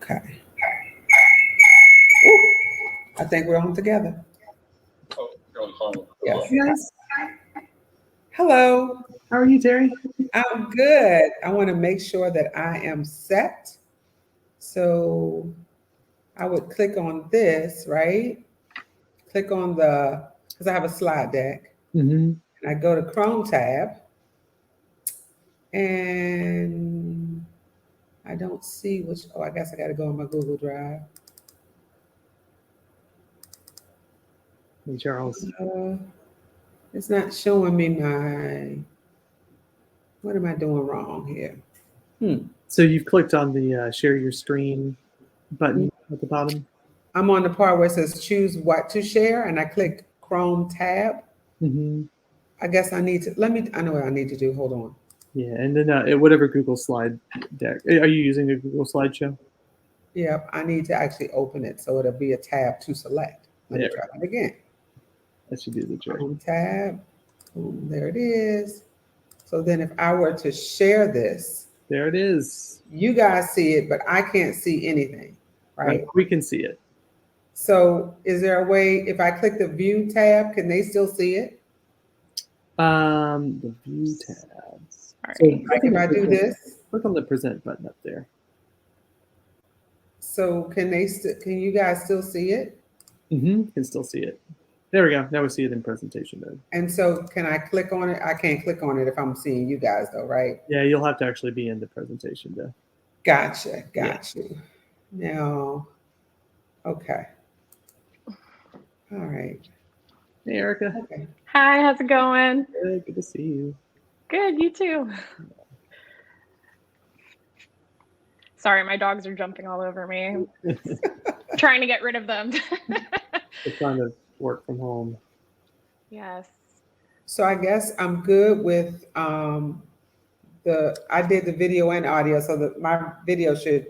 Okay. Ooh, I think we're on together. Oh, you're on the phone. Yes. Yes. Hello. How are you, Terrie? I'm good. I want to make sure that I am set. So I would click on this, right? Click on because I have a slide deck. Mm-hmm. And I go to Chrome tab. And I don't see I guess I got to go on my Google Drive. Hey, Charles. It's not showing me what am I doing wrong here? So you've clicked on the share your screen button at the bottom? I'm on the part where it says choose what to share, and I click Chrome tab. Mm-hmm. I guess I need to, I know what I need to do. Hold on. Yeah, and then whatever Google slide deck. Are you using a Google slideshow? Yep, I need to actually open it so it'll be a tab to select. Let me try that again. That should do the trick. Chrome tab. Boom, there it is. So then if I were to share this. There it is. You guys see it, but I can't see anything, right? We can see it. So is there a way, if I click the view tab, can they still see it? The view tabs. So like if I do this. Click on the present button up there. So can you guys still see it? Mm-hmm. Can still see it. There we go. Now we see it in presentation mode. And so can I click on it? I can't click on it if I'm seeing you guys though, right? Yeah, you'll have to actually be in the presentation though. Gotcha. Got you. Now, okay. All right. Hey, Erica. Okay. Hi, how's it going? Good to see you. Good, you too. Sorry, my dogs are jumping all over me. Trying to get rid of them. They're trying to work from home. Yes. So I guess I'm good with I did the video and audio, so that my video should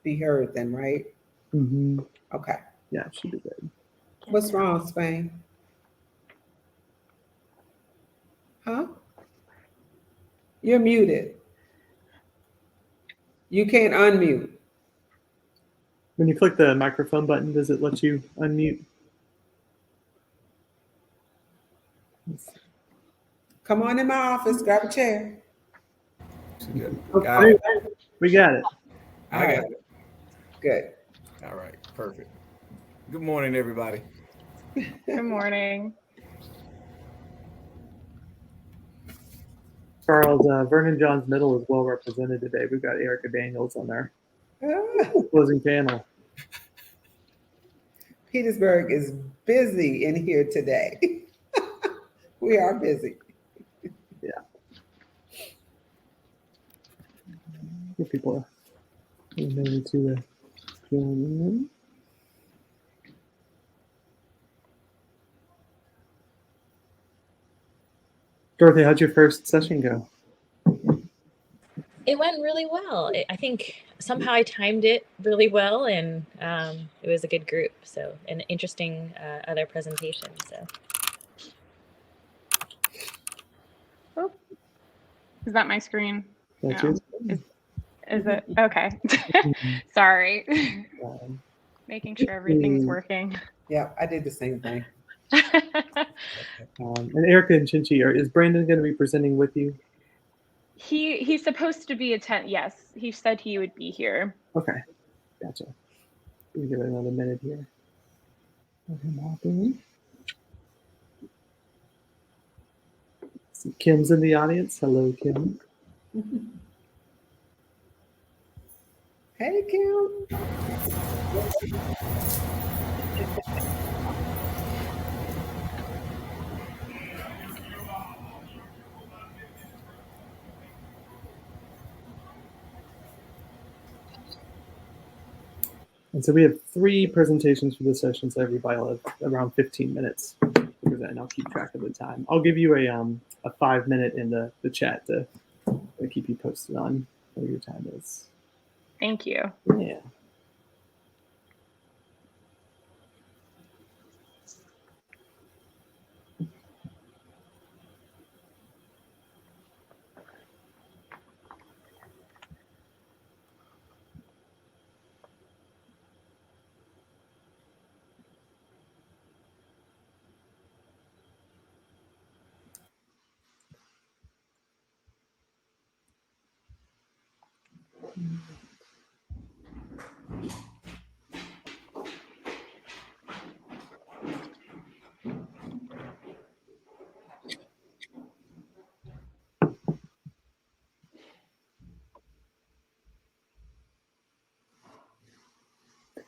be heard then, right? Mm-hmm. Okay. Yeah, it should be good. What's wrong, Spain? Huh? You're muted. You can't unmute. When you click the microphone button, does it let you unmute? Come on in my office, grab a chair. Got it. We got it. I got it. Good. All right, perfect. Good morning, everybody. Good morning. Charles, Vernon Johns Middle is well represented today. We've got Erica Daniels on our closing panel. Petersburg is busy in here today. We are busy. Yeah. Give people a minute to join in. Dorothy, how'd your first session go? It went really well. I think somehow I timed it really well, and it was a good group. So an interesting other presentation. So. Oh, is that my screen? That's No. yours. Is it? Okay. Sorry. Making sure everything's working. Yeah, I did the same thing. And Erica and Chinchi, is Brandon going to be presenting with you? He's supposed to be yes, he said he would be here. Okay, gotcha. We'll give it another minute here. Let him hop in. See, Kim's in the audience. Hello, Kim. Hey, Kim. And so we have 3 presentations for this session, so everybody will have around 15 minutes to present, and I'll keep track of the time. I'll give you a 5-minute in the chat to keep you posted on what your time is. Thank you. Yeah.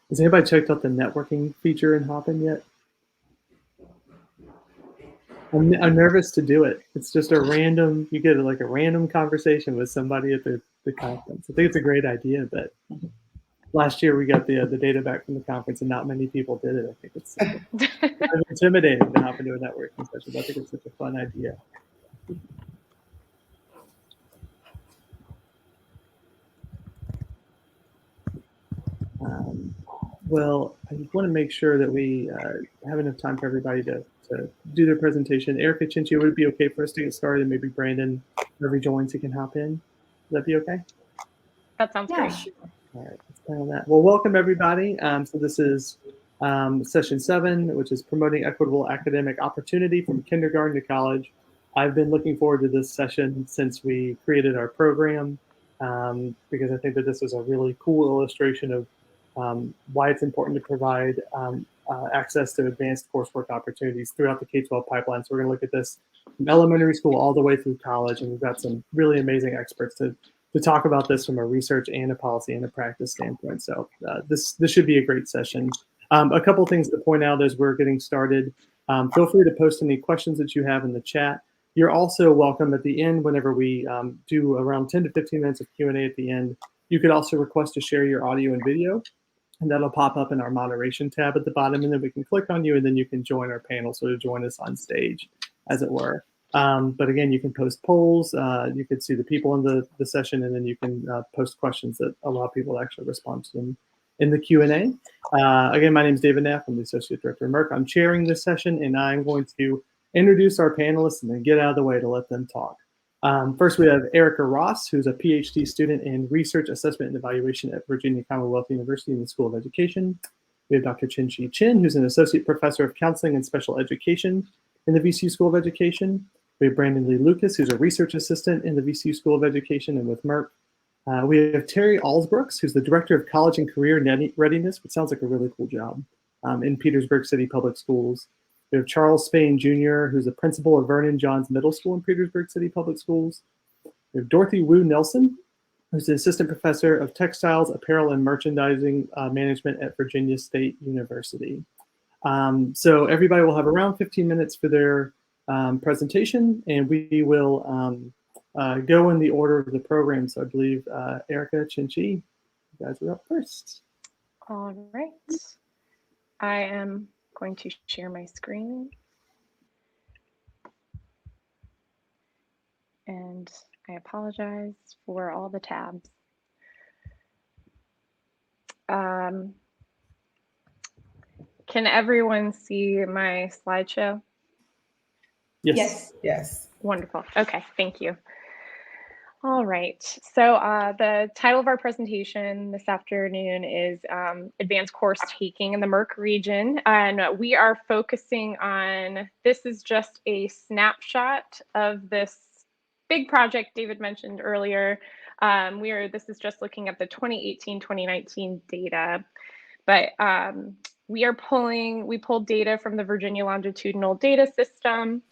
Has anybody checked out the networking feature in Hopin yet? I'm nervous to do it. It's just a random, you get like a random conversation with somebody at the conference. I think it's a great idea, but last year we got the data back from the conference and not many people did it. I think it's kind of intimidating to hop into a networking session. I think it's such a fun idea. Well, I just want to make sure that we have enough time for everybody to do their presentation. Erica, Chinchi, would it be okay for us to get started? And maybe Brandon, whoever joins, he can hop in. Would that be okay? That sounds great. Sure. All right, let's plan on that. Well, welcome everybody. So this is session 7, which is promoting equitable academic opportunity from kindergarten to college. I've been looking forward to this session since we created our program because I think that this is a really cool illustration of why it's important to provide access to advanced coursework opportunities throughout the K-12 pipeline. So we're going to look at this from elementary school all the way through college, and we've got some really amazing experts to talk about this from a research and a policy and a practice standpoint. So this should be a great session. A couple things to point out as we're getting started. Feel free to post any questions that you have in the chat. You're also welcome at the end, whenever we do around 10 to 15 minutes of Q&A at the end. You could also request to share your audio and video, and that'll pop up in our moderation tab at the bottom, and then we can click on you, and then you can join our panel, so to join us on stage, as it were. But again, you can post polls, you can see the people in the session, and then you can post questions that allow people to actually respond to them in the Q&A. Again, my name is David Naff. I'm the Associate Director of MERC. I'm chairing this session, and I'm going to introduce our panelists and then get out of the way to let them talk. First, we have Erica Ross, who's a PhD student in Research, Assessment, and Evaluation at Virginia Commonwealth University in the School of Education. We have Dr. Chen, who's an Associate Professor of Counseling and Special Education in the VCU School of Education. We have Brandon Lee Lucas, who's a Research Assistant in the VCU School of Education and with MERC. We have Terrie Allsbrooks, who's the Director of College and Career Readiness, which sounds like a really cool job, in Petersburg City Public Schools. We have Charles Spain Jr., who's the principal of Vernon Johns Middle School in Petersburg City Public Schools. We have Dorothy Wu Nelson, who's the Assistant Professor of Textiles, Apparel, and Merchandising Management at Virginia State University. So everybody will have around 15 minutes for their presentation, and we will go in the order of the program. So I believe Erica, Chinchi, you guys are up first. All right. I am going to share my screen. And I apologize for all the tabs. Can everyone see my slideshow? Yes. Yes. Wonderful. Okay, thank you. All right. So the title of our presentation this afternoon is Advanced Course Taking in the MERC region. And we are focusing on, this is just a snapshot of this big project David mentioned earlier. This is just looking at the 2018-2019 data. But we pulled data from the Virginia Longitudinal Data System.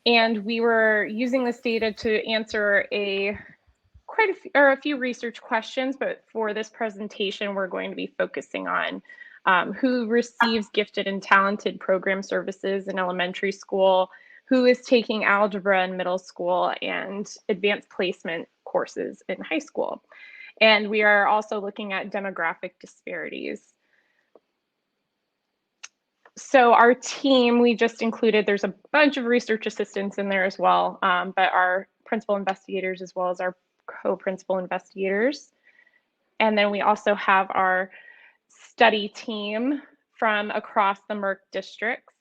And we were using this data to answer a few research questions, but for this presentation, we're going to be focusing on who receives gifted and talented program services in elementary school, who is taking algebra in middle school, and advanced placement courses in high school. And we are also looking at demographic disparities. So our team, we just included, there's a bunch of research assistants in there as well, but our principal investigators as well as our co-principal investigators. And then we also have our study team from across the MERC districts.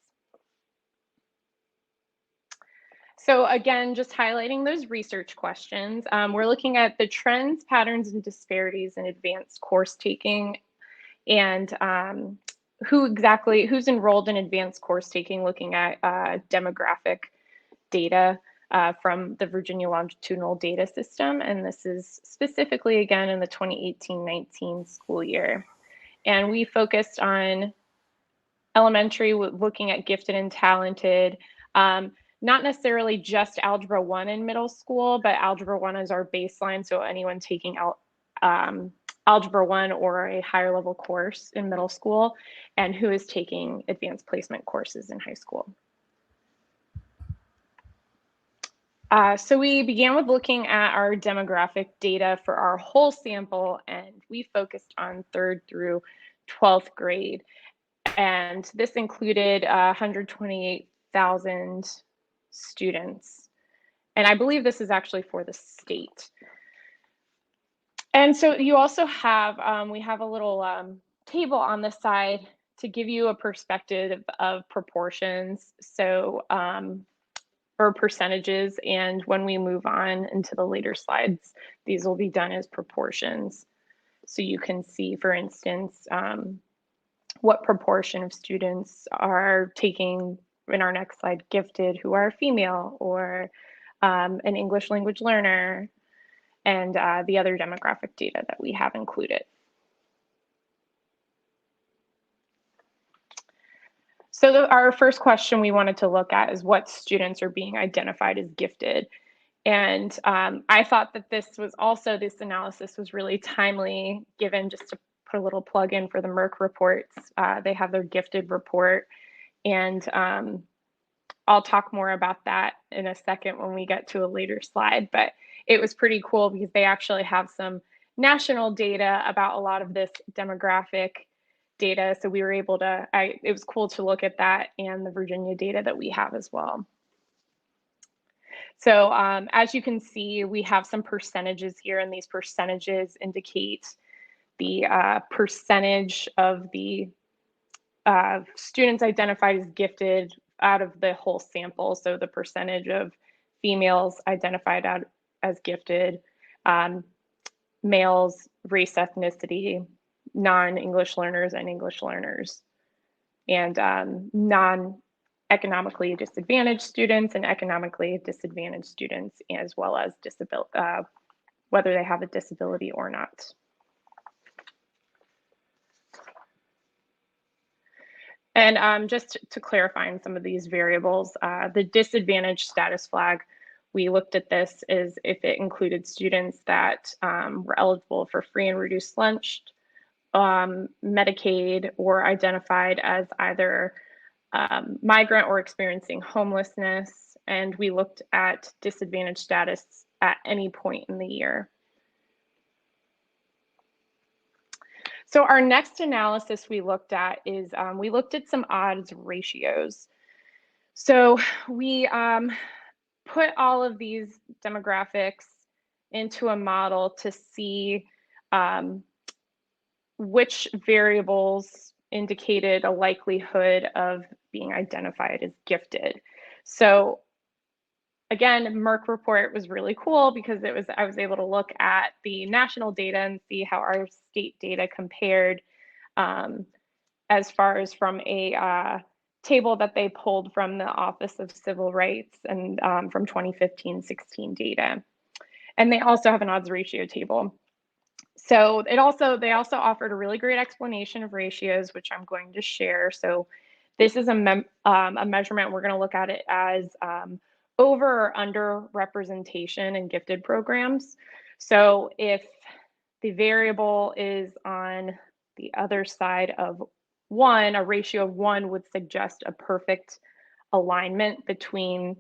So again, just highlighting those research questions. We're looking at the trends, patterns, and disparities in advanced course taking, and who's enrolled in advanced course taking, looking at demographic data. from the Virginia Longitudinal Data System. And this is specifically, again, in the 2018-19 school year. And we focused on elementary, looking at gifted and talented, not necessarily just Algebra 1 in middle school, but Algebra 1 is our baseline. So anyone taking Algebra 1 or a higher level course in middle school, and who is taking advanced placement courses in high school. So we began with looking at our demographic data for our whole sample, and we focused on 3rd through 12th grade. And this included 128,000 students. And I believe this is actually for the state. And so you also have, we have a little table on the side to give you a perspective of proportions. So, or percentages. And when we move on into the later slides, these will be done as proportions. So you can see, for instance, what proportion of students are taking, in our next slide, gifted, who are female, or an English language learner, and the other demographic data that we have included. So our first question we wanted to look at is what students are being identified as gifted. And I thought that this analysis was really timely, given, just to put a little plug in for the MERC reports. They have their gifted report, and I'll talk more about that in a second when we get to a later slide. But it was pretty cool because they actually have some national data about a lot of this demographic data. So we were able to, it was cool to look at that and the Virginia data that we have as well. So as you can see, we have some percentages here, and these percentages indicate the percentage of the students identified as gifted out of the whole sample. So the percentage of females identified as gifted, males, race, ethnicity, non-English learners and English learners, and non-economically disadvantaged students and economically disadvantaged students, as well as whether they have a disability or not. And just to clarify on some of these variables, the disadvantaged status flag, we looked at this as if it included students that were eligible for free and reduced lunch, Medicaid, or identified as either migrant or experiencing homelessness. And we looked at disadvantaged status at any point in the year. So our next analysis we looked at is we looked at some odds ratios. So we put all of these demographics into a model to see which variables indicated a likelihood of being identified as gifted. So again, MERC report was really cool because I was able to look at the national data and see how our state data compared, as far as from a table that they pulled from the Office of Civil Rights and from 2015-16 data. And they also have an odds ratio table. So they also offered a really great explanation of ratios, which I'm going to share. So this is a measurement. We're going to look at it as over or under representation in gifted programs. So if the variable is on the other side of 1, a ratio of 1 would suggest a perfect alignment between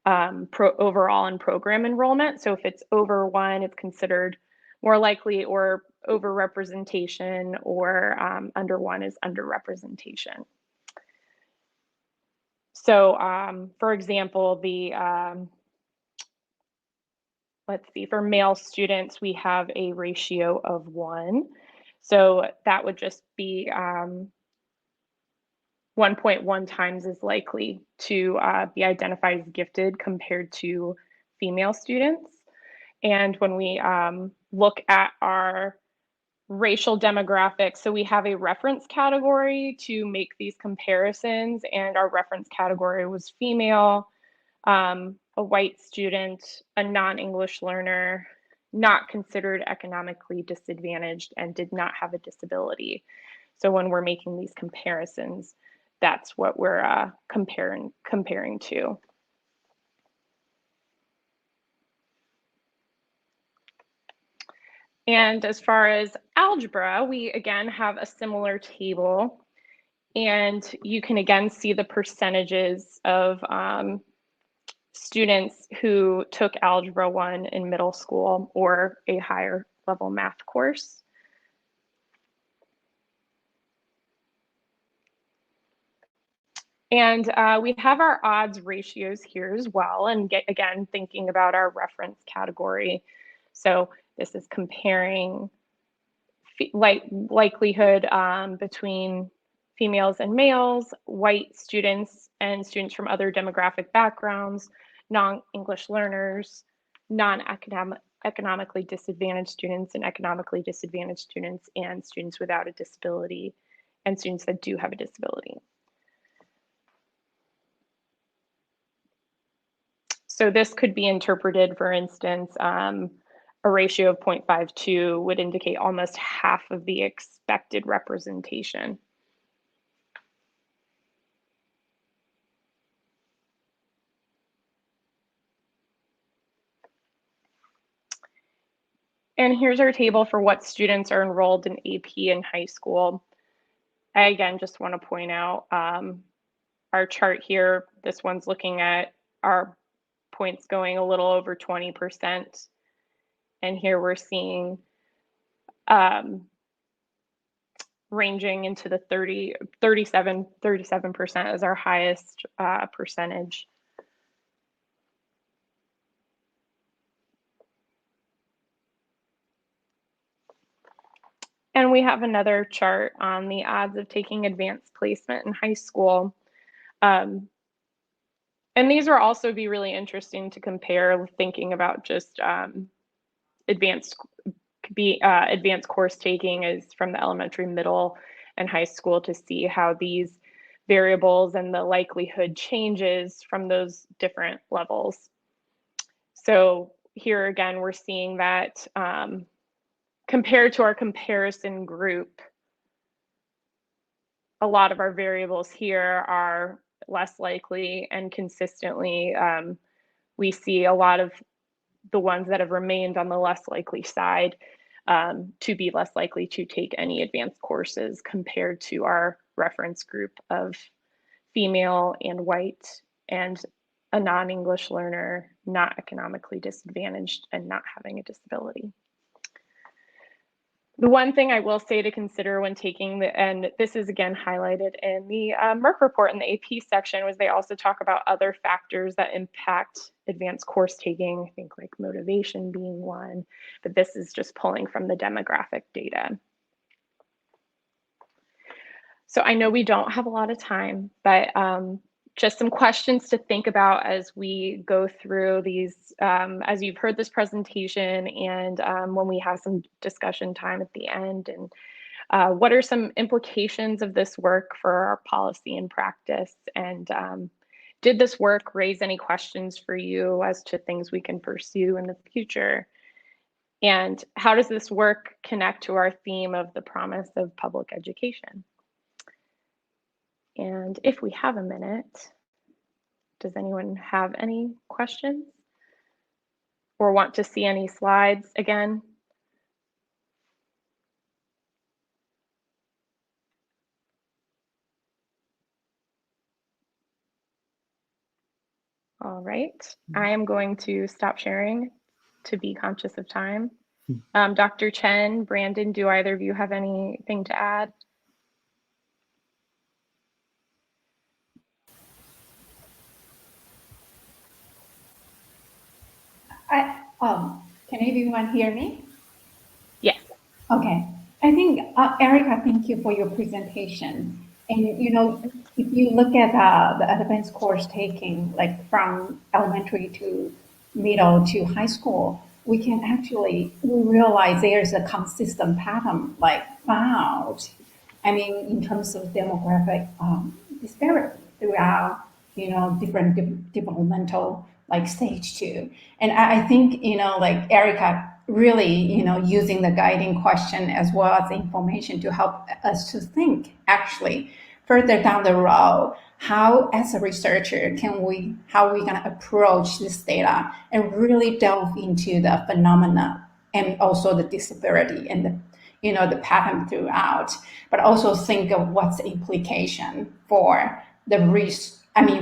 overall and program enrollment. So if it's over 1, it's considered more likely, or over representation, or under 1 is under representation. So for example, let's see, for male students, we have a ratio of 1. So that would just be 1.1 times as likely to be identified as gifted compared to female students. And when we look at our racial demographics, so we have a reference category to make these comparisons, and our reference category was female, a white student, a non-English learner, not considered economically disadvantaged, and did not have a disability. So when we're making these comparisons, that's what we're comparing to. And as far as algebra, we again have a similar table, and you can again see the percentages of students who took Algebra 1 in middle school or a higher level math course. And we have our odds ratios here as well, and again, thinking about our reference category. So this is comparing likelihood between females and males, white students and students from other demographic backgrounds, non-English learners, non-economically disadvantaged students and economically disadvantaged students, and students without a disability and students that do have a disability. So this could be interpreted, for instance, a ratio of 0.52 would indicate almost half of the expected representation. And here's our table for what students are enrolled in AP in high school. I again just want to point out our chart here. This one's looking at our points going a little over 20%. And here we're seeing ranging into the 37% as our highest percentage. And we have another chart on the odds of taking advanced placement in high school. And these will also be really interesting to compare, thinking about just advanced course taking is from the elementary, middle, and high school, to see how these variables and the likelihood changes from those different levels. So here again, we're seeing that compared to our comparison group, a lot of our variables here are less likely, and consistently we see a lot of the ones that have remained on the less likely side to be less likely to take any advanced courses compared to our reference group of female and white and a non-English learner, not economically disadvantaged, and not having a disability. The one thing I will say to consider when taking and this is again highlighted in the MERC report in the AP section, was they also talk about other factors that impact advanced course taking, I think like motivation being one, but this is just pulling from the demographic data. So I know we don't have a lot of time, but just some questions to think about as we go through these, as you've heard this presentation, and when we have some discussion time at the end. And what are some implications of this work for our policy and practice? And did this work raise any questions for you as to things we can pursue in the future? And how does this work connect to our theme of the promise of public education? And if we have a minute, does anyone have any questions or want to see any slides again? All right, I am going to stop sharing to be conscious of time. Dr. Chen, Brandon, do either of you have anything to add? Can everyone hear me? Yes. Okay. I think, Erica, thank you for your presentation. And, you know, if you look at the advanced course taking, like from elementary to middle to high school, we can actually realize there's a consistent pattern like found. I mean, in terms of demographic disparity throughout, you know, different developmental like stage 2. And I think, like Erica really, using the guiding question as well as the information to help us to think actually further down the road, how as a researcher how are we going to approach this data and really delve into the phenomena and also the disparity and the pattern throughout, but also think of what's the implication for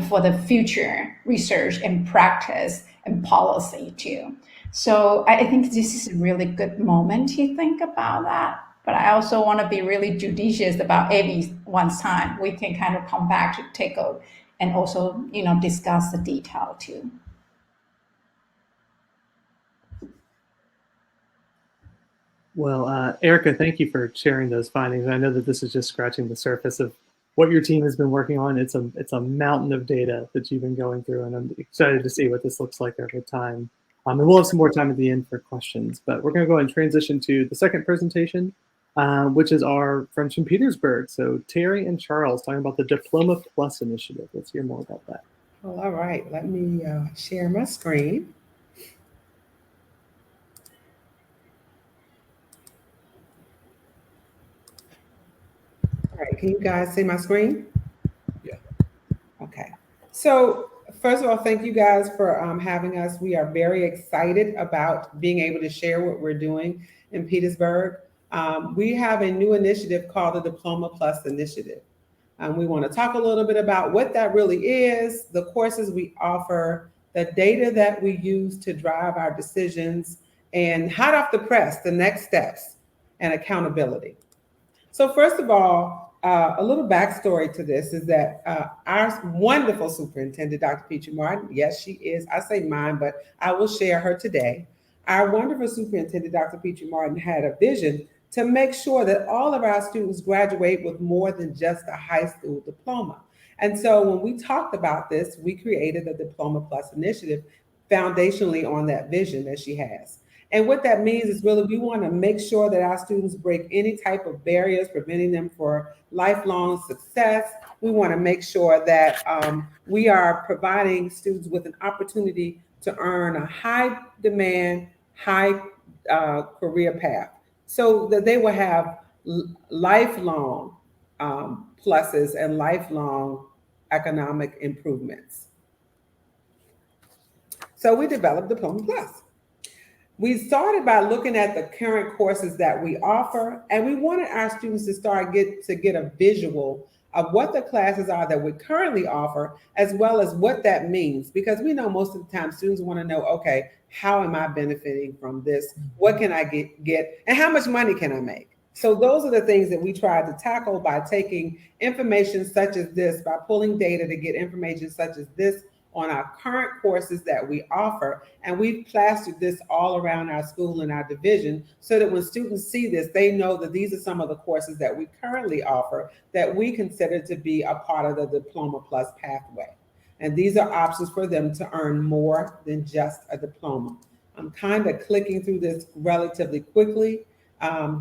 for the future research and practice and policy too. So I think this is a really good moment to think about that. But I also want to be really judicious about everyone's time. We can kind of come back to take a and also, discuss the detail too. Well, Erica, thank you for sharing those findings. I know that this is just scratching the surface of what your team has been working on. It's a mountain of data that you've been going through, and I'm excited to see what this looks like over time. And we'll have some more time at the end for questions, but we're going to go ahead and transition to the second presentation, which is our friends from Petersburg. So Terrie and Charles talking about the Diploma Plus initiative. Let's hear more about that. Well, all right, let me share my screen. All right, can you guys see my screen? Yeah. Okay. So first of all, thank you guys for having us. We are very excited about being able to share what we're doing in Petersburg. We have a new initiative called the Diploma Plus Initiative. We want to talk a little bit about what that really is, the courses we offer, the data that we use to drive our decisions, and hot off the press, the next steps and accountability. So first of all, a little backstory to this is that our wonderful superintendent, Dr. Peachy Martin, yes, she is, I say mine, but I will share her today. Our wonderful superintendent, Dr. Peachy Martin, had a vision to make sure that all of our students graduate with more than just a high school diploma. And so when we talked about this, we created the Diploma Plus initiative foundationally on that vision that she has. And what that means is really we want to make sure that our students break any type of barriers preventing them for lifelong success. We want to make sure that we are providing students with an opportunity to earn a high demand, high career path so that they will have lifelong pluses and lifelong economic improvements. So we developed Diploma Plus. We started by looking at the current courses that we offer, and we wanted our students to get a visual of what the classes are that we currently offer, as well as what that means. Because we know most of the time students want to know, okay, how am I benefiting from this? What can I get? And how much money can I make? So those are the things that we tried to tackle by taking information such as this, by pulling data to get information such as this on our current courses that we offer. And we've plastered this all around our school and our division so that when students see this, they know that these are some of the courses that we currently offer that we consider to be a part of the Diploma Plus pathway. And these are options for them to earn more than just a diploma. I'm kind of clicking through this relatively quickly,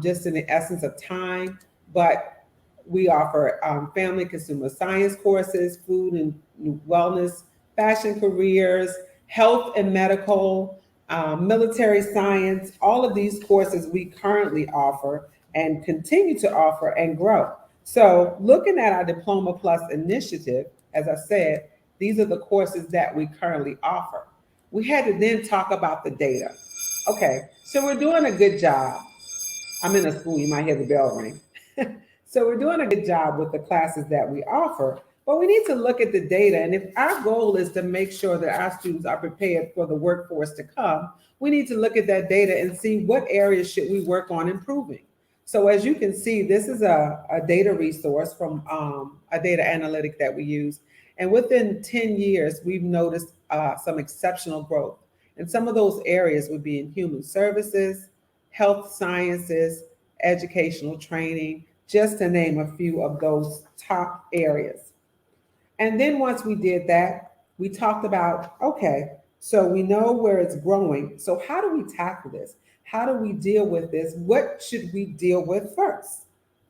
just in the essence of time, but we offer family consumer science courses, food and wellness, fashion careers, health and medical, military science. All of these courses we currently offer and continue to offer and grow. So looking at our Diploma Plus initiative, as I said, these are the courses that we currently offer. We had to then talk about the data. Okay, so we're doing a good job. I'm in a school, you might hear the bell ring. So we're doing a good job with the classes that we offer, but we need to look at the data. And if our goal is to make sure that our students are prepared for the workforce to come, we need to look at that data and see what areas should we work on improving. So as you can see, this is a data resource from a data analytic that we use. And within 10 years, we've noticed some exceptional growth. And some of those areas would be in human services, health sciences, educational training, just to name a few of those top areas. And then once we did that, we talked about, okay, so we know where it's growing. So how do we tackle this? How do we deal with this? What should we deal with first?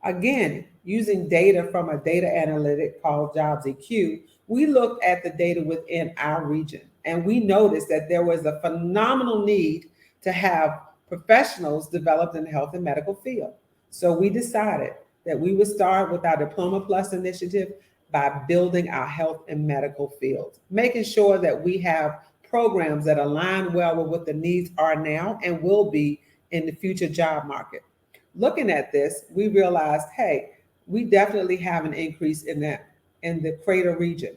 Again, using data from a data analytic called Jobs EQ, we looked at the data within our region And we noticed that there was a phenomenal need to have professionals developed in the health and medical field. So we decided that we would start with our Diploma Plus initiative by building our health and medical field, making sure that we have programs that align well with what the needs are now and will be in the future job market. Looking at this, we realized, hey, we definitely have an increase in the Crater region.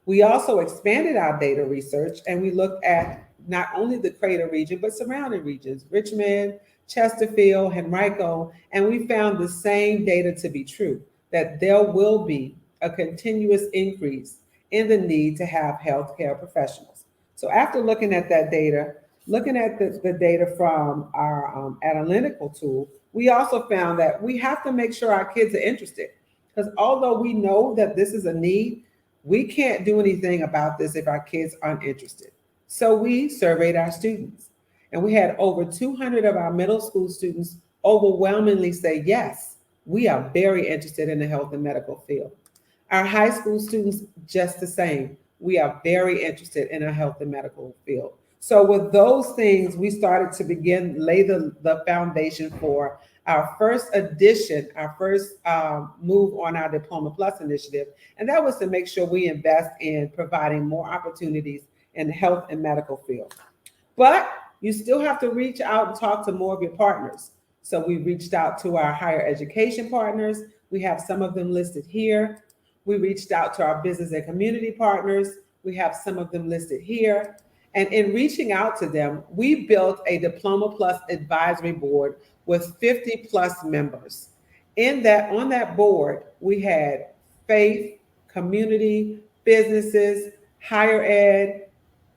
We also expanded our data research and we looked at not only the Crater region, but surrounding regions, Richmond, Chesterfield, Henrico, and we found the same data to be true, that there will be a continuous increase in the need to have healthcare professionals. So after looking at that data, looking at the data from our analytical tool, we also found that we have to make sure our kids are interested. Because although we know that this is a need, we can't do anything about this if our kids aren't interested. So we surveyed our students, and we had over 200 of our middle school students overwhelmingly say, yes, we are very interested in the health and medical field. Our high school students, just the same. We are very interested in a health and medical field. So with those things, we started to lay the foundation for our first edition, our first move on our Diploma Plus initiative. And that was to make sure we invest in providing more opportunities in the health and medical field. But you still have to reach out and talk to more of your partners. So we reached out to our higher education partners. We have some of them listed here. We reached out to our business and community partners. We have some of them listed here. And in reaching out to them, we built a Diploma Plus advisory board with 50 plus members. On that board, we had faith, community, businesses, higher ed,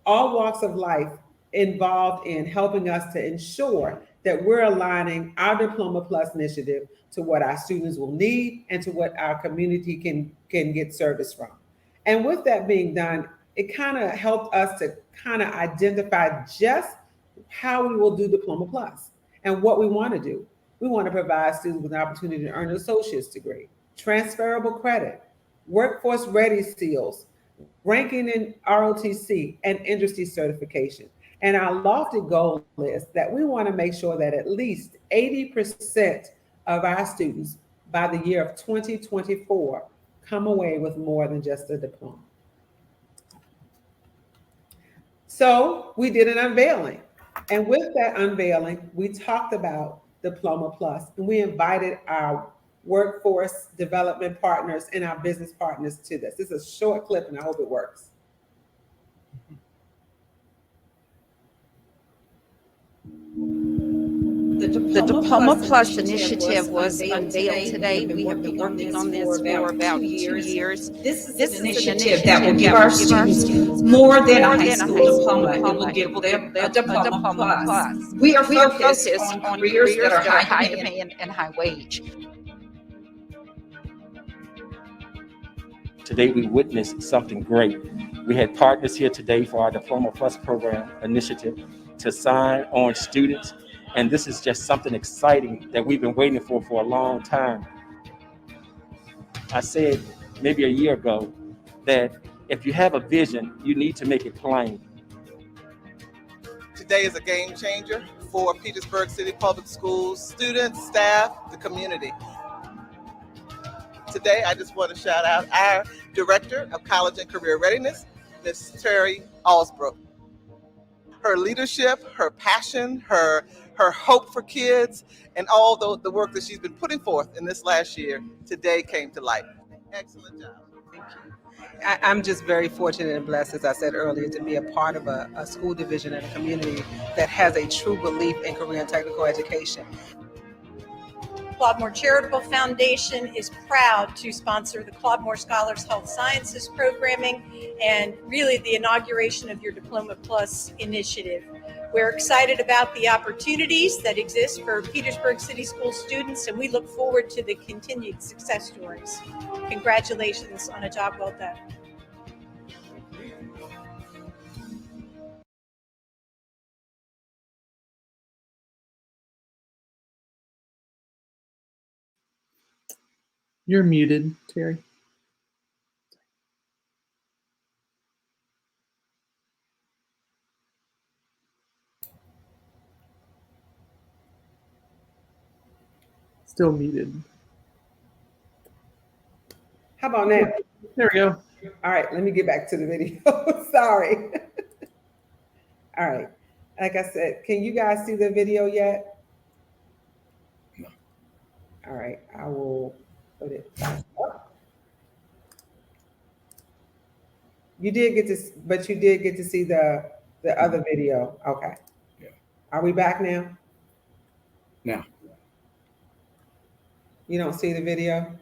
all walks of life involved in helping us to ensure that we're aligning our Diploma Plus initiative to what our students will need and to what our community can get service from. And with that being done, it kind of helped us to kind of identify just how we will do Diploma Plus and what we want to do. We want to provide students with an opportunity to earn an associate's degree, transferable credit, workforce ready skills, ranking in ROTC, and industry certification. And our lofty goal is that we want to make sure that at least 80% of our students by the year of 2024 come away with more than just a diploma. So we did an unveiling. And with that unveiling, we talked about Diploma Plus, and we invited our workforce development partners and our business partners to this. This is a short clip, and I hope it works. The Diploma Plus initiative was unveiled today. We have been working on this for about 2 years. This is an initiative that will give our students more than a high school diploma. It will give them a Diploma Plus. We are focused on careers that are high demand and high wage. Today we witnessed something great. We had partners here today for our Diploma Plus program initiative to sign on students. And this is just something exciting that we've been waiting for a long time. I said maybe a year ago that if you have a vision, you need to make it plain. Today is a game changer for Petersburg City Public Schools, students, staff, the community. Today, I just want to shout out our Director of College and Career Readiness, Ms. Terrie Allsbrooks. Her leadership, her passion, her hope for kids, and all the work that she's been putting forth in this last year today came to light. Excellent job. Thank you. I'm just very fortunate and blessed, as I said earlier, to be a part of a school division and a community that has a true belief in career and technical education. Claude Moore Charitable Foundation is proud to sponsor the Claude Moore Scholars Health Sciences programming and really the inauguration of your Diploma Plus initiative. We're excited about the opportunities that exist for Petersburg City School students, and we look forward to the continued success stories. Congratulations on a job well done. You're muted, Terrie. still muted. How about now? There we go. All right, let me get back to the video. Sorry. All right. Like I said, can you guys see the video yet? No. All right, I will put it back up. You did get to, but you did get to see the other video. Okay. Yeah. Are we back now? Now. You don't see the video?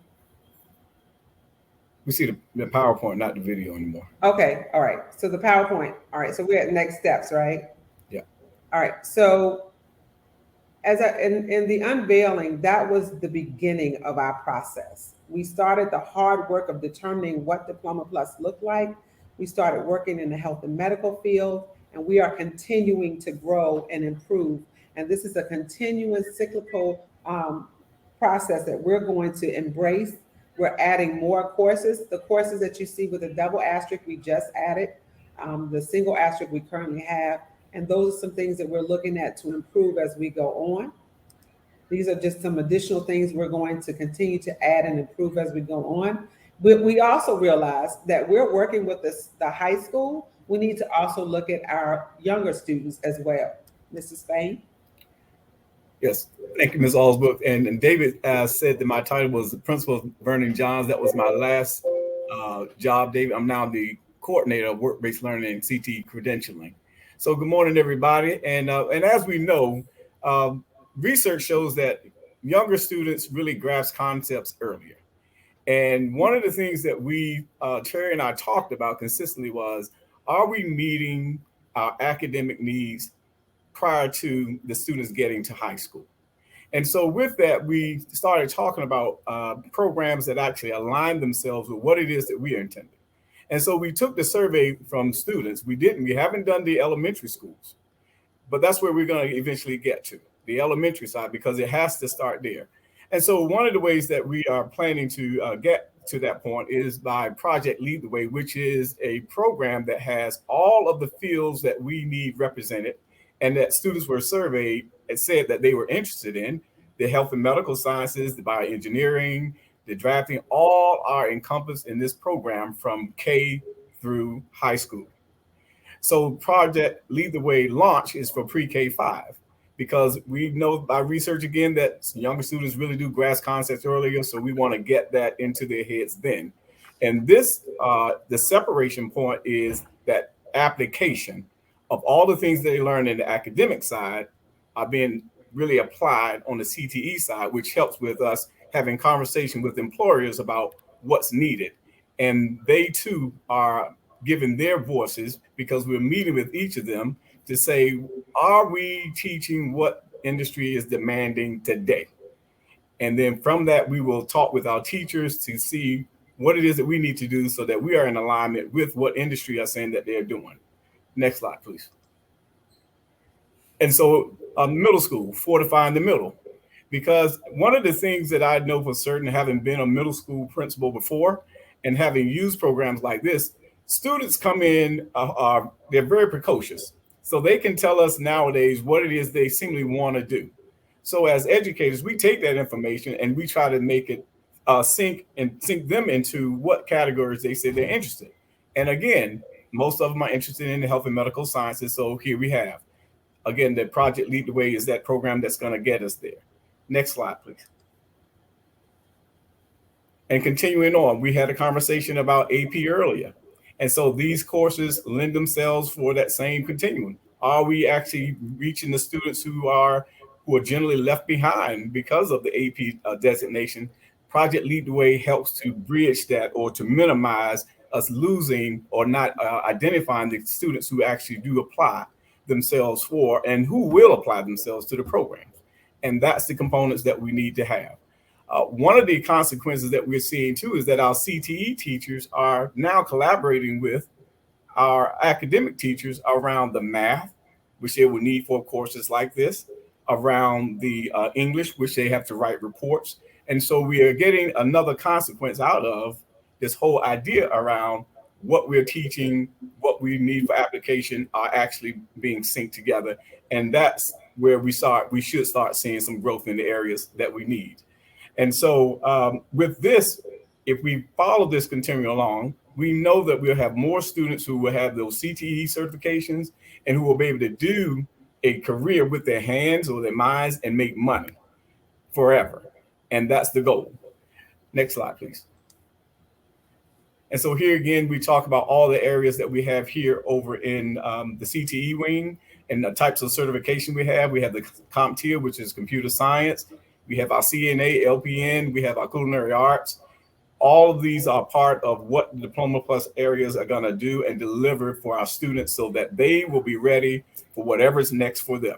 We see the PowerPoint, not the video anymore. Okay, all right. So the PowerPoint. All right, so we're at next steps, right? Yeah. All right. So in the unveiling, that was the beginning of our process. We started the hard work of determining what Diploma Plus looked like. We started working in the health and medical field, and we are continuing to grow and improve. And this is a continuous cyclical process that we're going to embrace. We're adding more courses. The courses that you see with a double asterisk, we just added. The single asterisk we currently have. And those are some things that we're looking at to improve as we go on. These are just some additional things we're going to continue to add and improve as we go on. But we also realize that we're working with the high school. We need to also look at our younger students as well. Mrs. Spain? Yes, thank you, Ms. Allsbrooks. And David said that my title was the Principal of Vernon Johns. That was my last job, David. I'm now the coordinator of work-based learning and CT credentialing. So good morning, everybody. And as we know, research shows that younger students really grasp concepts earlier. And one of the things that we, Terrie and I talked about consistently was, are we meeting our academic needs prior to the students getting to high school? And so with that, we started talking about programs that actually align themselves with what it is that we are intending. And so we took the survey from students. We haven't done the elementary schools, but that's where we're going to eventually get to, the elementary side, because it has to start there. And so one of the ways that we are planning to get to that point is by Project Lead the Way, which is a program that has all of the fields that we need represented and that students were surveyed and said that they were interested in. The health and medical sciences, the bioengineering, the drafting, all are encompassed in this program from K through high school. So Project Lead the Way launch is for pre-K 5, because we know by research again that younger students really do grasp concepts earlier. So we want to get that into their heads then. And this, the separation point is that application of all the things they learn in the academic side are being really applied on the CTE side, which helps with us having conversation with employers about what's needed. And they too are giving their voices, because we're meeting with each of them to say, are we teaching what industry is demanding today? And then from that, we will talk with our teachers to see what it is that we need to do so that we are in alignment with what industry are saying that they're doing. Next slide, please. And so middle school, fortifying the middle. Because one of the things that I know for certain, having been a middle school principal before and having used programs like this, students come in, they're very precocious. So they can tell us nowadays what it is they seemingly want to do. So as educators, we take that information and we try to make it sink them into what categories they say they're interested. And again, most of them are interested in the health and medical sciences. So here we have, again, the Project Lead the Way is that program that's going to get us there. Next slide, please. And continuing on, we had a conversation about AP earlier. And so these courses lend themselves for that same continuum. Are we actually reaching the students who are generally left behind because of the AP designation? Project Lead the Way helps to bridge that or to minimize us losing or not identifying the students who actually do apply themselves for and who will apply themselves to the program. And that's the components that we need to have. One of the consequences that we're seeing too is that our CTE teachers are now collaborating with our academic teachers around the math, which they will need for courses like this, around the English, which they have to write reports. And so we are getting another consequence out of this whole idea around what we're teaching, what we need for application are actually being synced together. And that's where we should start seeing some growth in the areas that we need. And so with this, if we follow this continuing along, we know that we'll have more students who will have those CTE certifications and who will be able to do a career with their hands or their minds and make money forever. And that's the goal. Next slide, please. And so here again, we talk about all the areas that we have here over in the CTE wing and the types of certification we have. We have the CompTIA, which is computer science. We have our CNA, LPN. We have our culinary arts. All of these are part of what the Diploma Plus areas are going to do and deliver for our students so that they will be ready for whatever's next for them.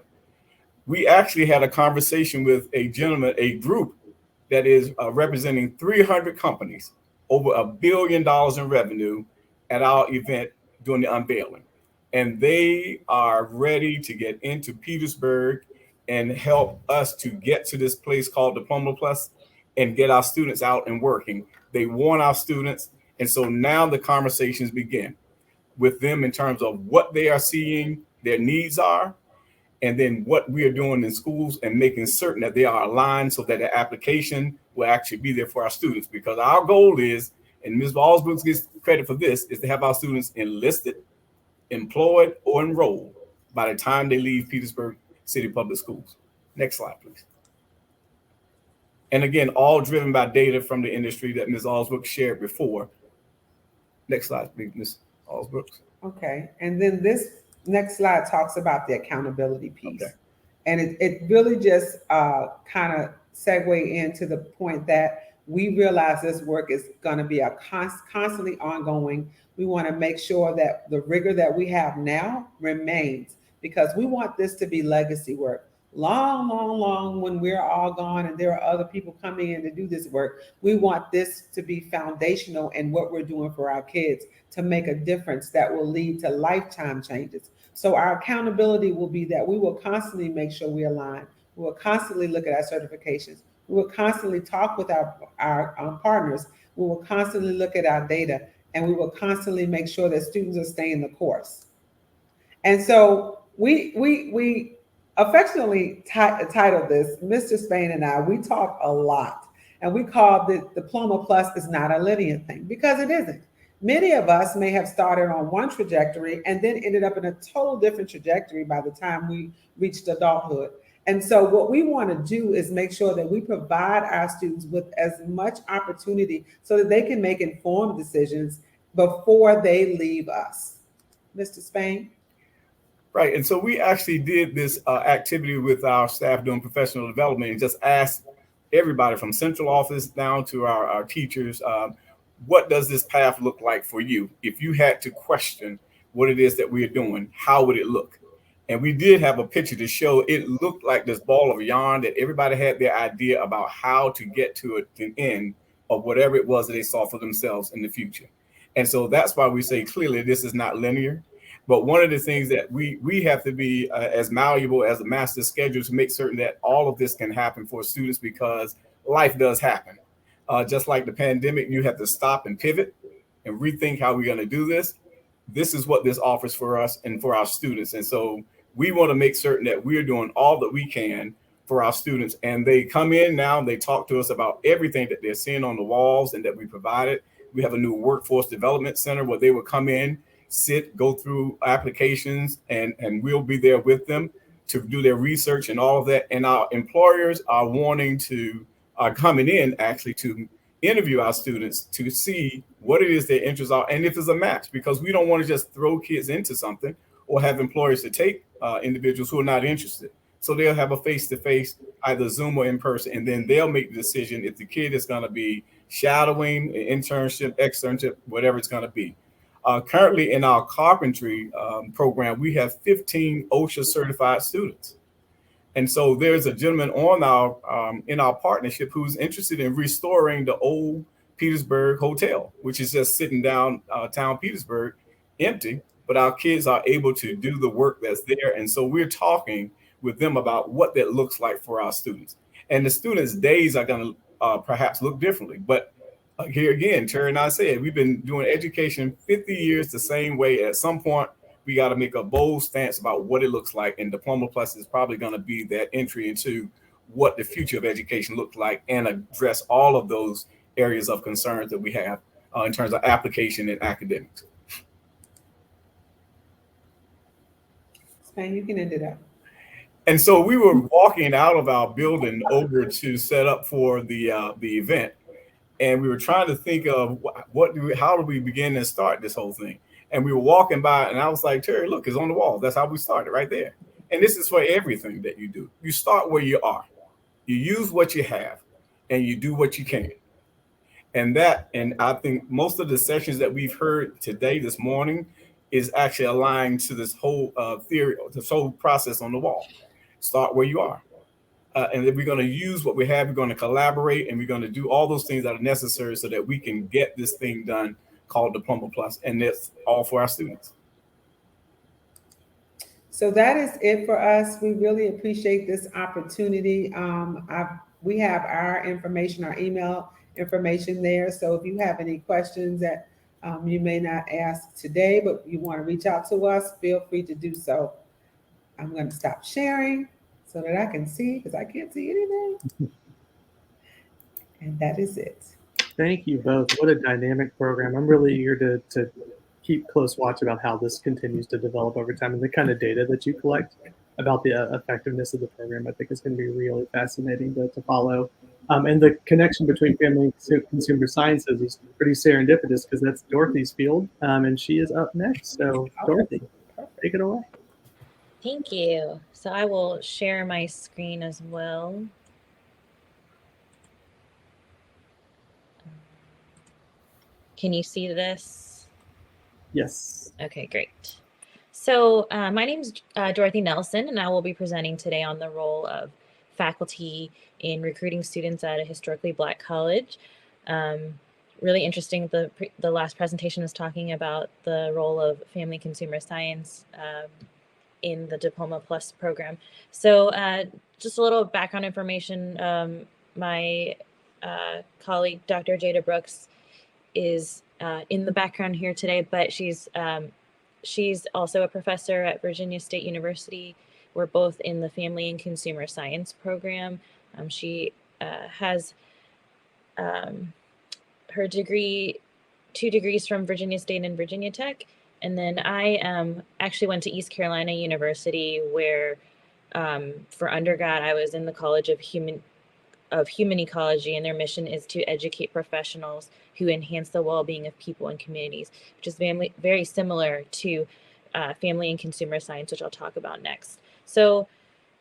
We actually had a conversation with a gentleman, a group that is representing 300 companies, over $1 billion in revenue at our event during the unveiling. And they are ready to get into Petersburg and help us to get to this place called Diploma Plus and get our students out and working. They want our students. And so now the conversations begin with them in terms of what they are seeing their needs are, and then what we are doing in schools and making certain that they are aligned so that the application will actually be there for our students. Because our goal is, and Ms. Allsbrooks gets credit for this, is to have our students enlisted, employed, or enrolled by the time they leave Petersburg City Public Schools. Next slide, please. And again, all driven by data from the industry that Ms. Allsbrooks shared before. Next slide, please, Ms. Allsbrooks. Okay, and then this next slide talks about the accountability piece. Okay. And it really just kind of segue into the point that we realize this work is going to be a constantly ongoing. We want to make sure that the rigor that we have now remains, because we want this to be legacy work. Long when we're all gone and there are other people coming in to do this work, we want this to be foundational in what we're doing for our kids to make a difference that will lead to lifetime changes. So our accountability will be that we will constantly make sure we align. We will constantly look at our certifications. We will constantly talk with our partners. We will constantly look at our data, and we will constantly make sure that students are staying the course. And so we affectionately titled this, Mr. Spain and I, we talk a lot, and we call the Diploma Plus is not a linear thing, because it isn't. Many of us may have started on one trajectory and then ended up in a total different trajectory by the time we reached adulthood. And so what we want to do is make sure that we provide our students with as much opportunity so that they can make informed decisions before they leave us. Mr. Spain? Right, and so we actually did this activity with our staff doing professional development and just asked everybody from central office down to our teachers, what does this path look like for you? If you had to question what it is that we are doing, how would it look? And we did have a picture to show it looked like this ball of yarn that everybody had their idea about how to get to the end of whatever it was that they saw for themselves in the future. And so that's why we say clearly this is not linear. But one of the things that we have to be as malleable as a master schedule to make certain that all of this can happen for students, because life does happen. Just like the pandemic, you have to stop and pivot and rethink how we're going to do this. This is what this offers for us and for our students. And so we want to make certain that we're doing all that we can for our students. And they come in now and they talk to us about everything that they're seeing on the walls and that we provided. We have a new workforce development center where they will come in, sit, go through applications, and we'll be there with them to do their research and all of that. And our employers are wanting to, are coming in actually to interview our students to see what it is their interests are and if it's a match, because we don't want to just throw kids into something or have employers to take individuals who are not interested. So they'll have a face-to-face, either Zoom or in person, and then they'll make the decision if the kid is going to be shadowing, an internship, externship, whatever it's going to be. Currently in our carpentry program, we have 15 OSHA certified students. And so there's a gentleman on our in our partnership who's interested in restoring the old Petersburg Hotel, which is just sitting downtown Petersburg, empty, but our kids are able to do the work that's there. And so we're talking with them about what that looks like for our students. And the students' days are going to perhaps look differently. But here again, Terrie and I said, we've been doing education 50 years the same way. At some point, we got to make a bold stance about what it looks like. And Diploma Plus is probably going to be that entry into what the future of education looks like and address all of those areas of concerns that we have in terms of application and academics. Man, you can end it up. And so we were walking out of our building over to set up for the event, and we were trying to think of how do we begin and start this whole thing. And we were walking by, and I was like, Terrie, look, it's on the wall. That's how we started, right there. And this is for everything that you do. You start where you are. You use what you have, and you do what you can. And I think most of the sessions that we've heard today, this morning, is actually aligned to this whole theory, this whole process on the wall. Start where you are. And then we're going to use what we have. We're going to collaborate, and we're going to do all those things that are necessary so that we can get this thing done called Diploma Plus. And that's all for our students. So that is it for us. We really appreciate this opportunity. We have our information, our email information there. So if you have any questions that you may not ask today, but you want to reach out to us, feel free to do so. I'm going to stop sharing so that I can see, because I can't see anything. And that is it. Thank you both. What a dynamic program. I'm really eager to keep close watch about how this continues to develop over time, and the kind of data that you collect about the effectiveness of the program. I think is going to be really fascinating to follow. And the connection between family and consumer sciences is pretty serendipitous, because that's Dorothy's field, and she is up next. So Dorothy, take it away. Thank you. So I will share my screen as well. Can you see this? Yes. Okay, great. So my name is Dorothy Nelson, and I will be presenting today on the role of faculty in recruiting students at a historically Black college. Really interesting, the last presentation was talking about the role of family consumer science in the Diploma Plus program. So just a little background information. My colleague, Dr. Jada Brooks, is in the background here today, but she's also a professor at Virginia State University. We're both in the Family and Consumer Science program. She has her degree, 2 degrees from Virginia State and Virginia Tech. And then I actually went to East Carolina University, where for undergrad, I was in the College of Human Ecology, and their mission is to educate professionals who enhance the well-being of people and communities, which is very similar to family and consumer science, which I'll talk about next. So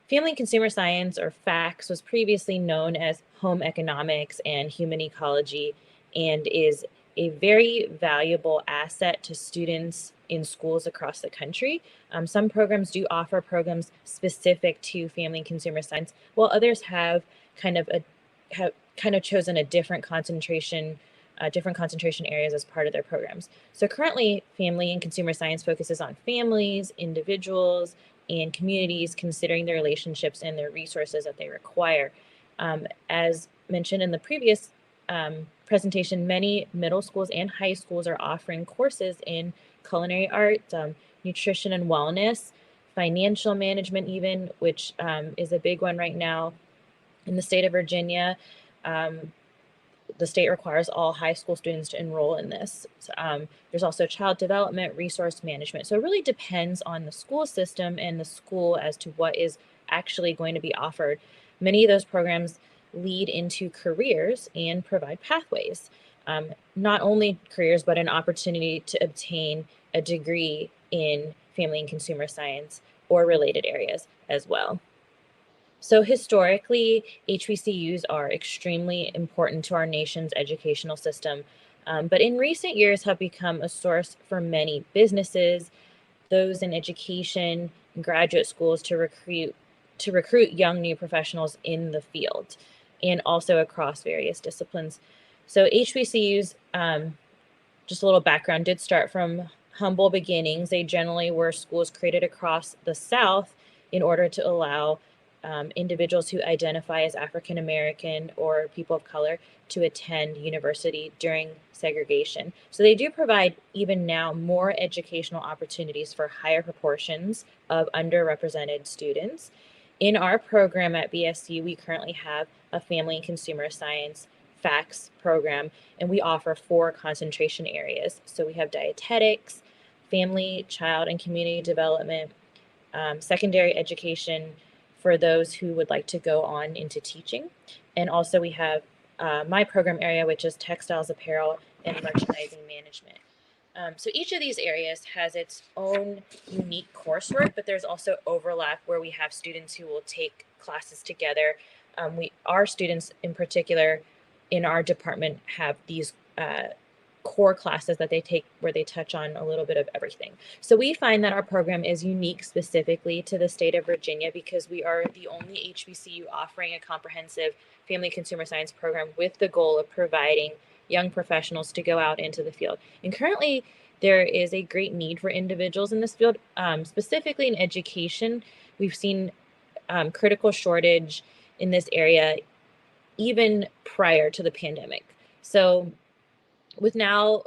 family and consumer science, or FACS, was previously known as home economics and human ecology, and is a very valuable asset to students in schools across the country. Some programs do offer programs specific to family and consumer science, while others have kind of chosen a different concentration areas as part of their programs. So currently, family and consumer science focuses on families, individuals, and communities, considering their relationships and their resources that they require. As mentioned in the previous presentation, many middle schools and high schools are offering courses in culinary arts, nutrition and wellness, financial management even, which is a big one right now in the state of Virginia. The state requires all high school students to enroll in this. There's also child development, resource management. So it really depends on the school system and the school as to what is actually going to be offered. Many of those programs lead into careers and provide pathways. Not only careers, but an opportunity to obtain a degree in family and consumer science or related areas as well. So historically, HBCUs are extremely important to our nation's educational system, but in recent years have become a source for many businesses, those in education, and graduate schools to recruit young new professionals in the field, and also across various disciplines. So HBCUs, just a little background, did start from humble beginnings. They generally were schools created across the South in order to allow individuals who identify as African American or people of color to attend university during segregation. So they do provide, even now, more educational opportunities for higher proportions of underrepresented students. In our program at BSU, we currently have a family and consumer science FACS program, and we offer 4 concentration areas. So we have dietetics, family, child, and community development, secondary education for those who would like to go on into teaching. And also we have my program area, which is textiles, apparel, and merchandising management. So each of these areas has its own unique coursework, but there's also overlap where we have students who will take classes together. Our students in particular in our department have these core classes that they take where they touch on a little bit of everything. So we find that our program is unique specifically to the state of Virginia because we are the only HBCU offering a comprehensive family consumer science program with the goal of providing young professionals to go out into the field. And currently, there is a great need for individuals in this field, specifically in education. We've seen critical shortage in this area even prior to the pandemic. So with now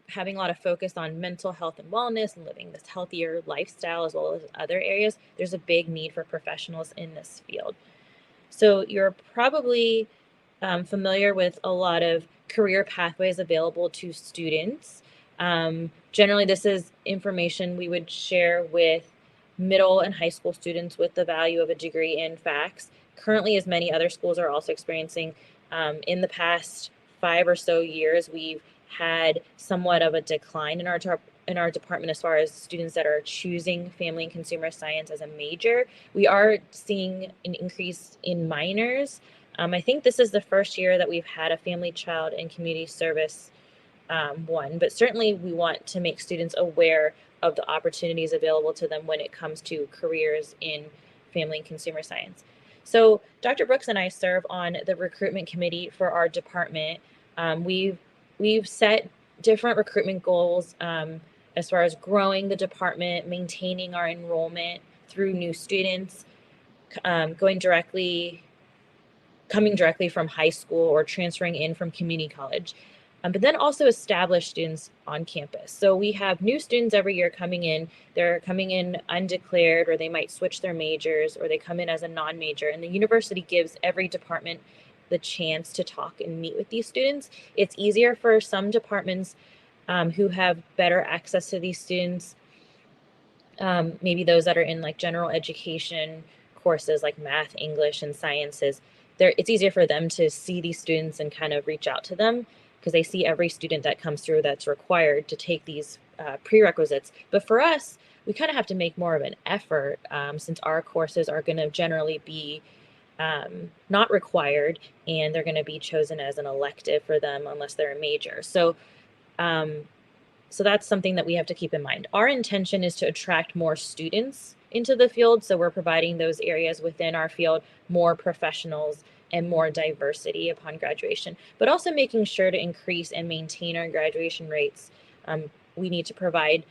having a lot of focus on mental health and wellness and living this healthier lifestyle as well as other areas, there's a big need for professionals in this field. So you're probably familiar with a lot of career pathways available to students. Generally, this is information we would share with middle and high school students with the value of a degree in FACS. Currently, as many other schools are also experiencing, in the past 5 or so years, we've had somewhat of a decline in our department as far as students that are choosing family and consumer science as a major. We are seeing an increase in minors. I think this is the first year that we've had a family, child, and community service one, but certainly we want to make students aware of the opportunities available to them when it comes to careers in family and consumer science. So Dr. Brooks and I serve on the recruitment committee for our department. We've set different recruitment goals as far as growing the department, maintaining our enrollment through new students, coming directly from high school or transferring in from community college, but then also established students on campus. So we have new students every year coming in. They're coming in undeclared, or they might switch their majors, or they come in as a non-major. And the university gives every department the chance to talk and meet with these students. It's easier for some departments who have better access to these students, maybe those that are in like general education courses like math, English, and sciences. It's easier for them to see these students and kind of reach out to them because they see every student that comes through that's required to take these prerequisites. But for us, we kind of have to make more of an effort since our courses are going to generally be not required, and they're going to be chosen as an elective for them unless they're a major. So that's something that we have to keep in mind. Our intention is to attract more students into the field. So we're providing those areas within our field, more professionals and more diversity upon graduation, but also making sure to increase and maintain our graduation rates. We need to provide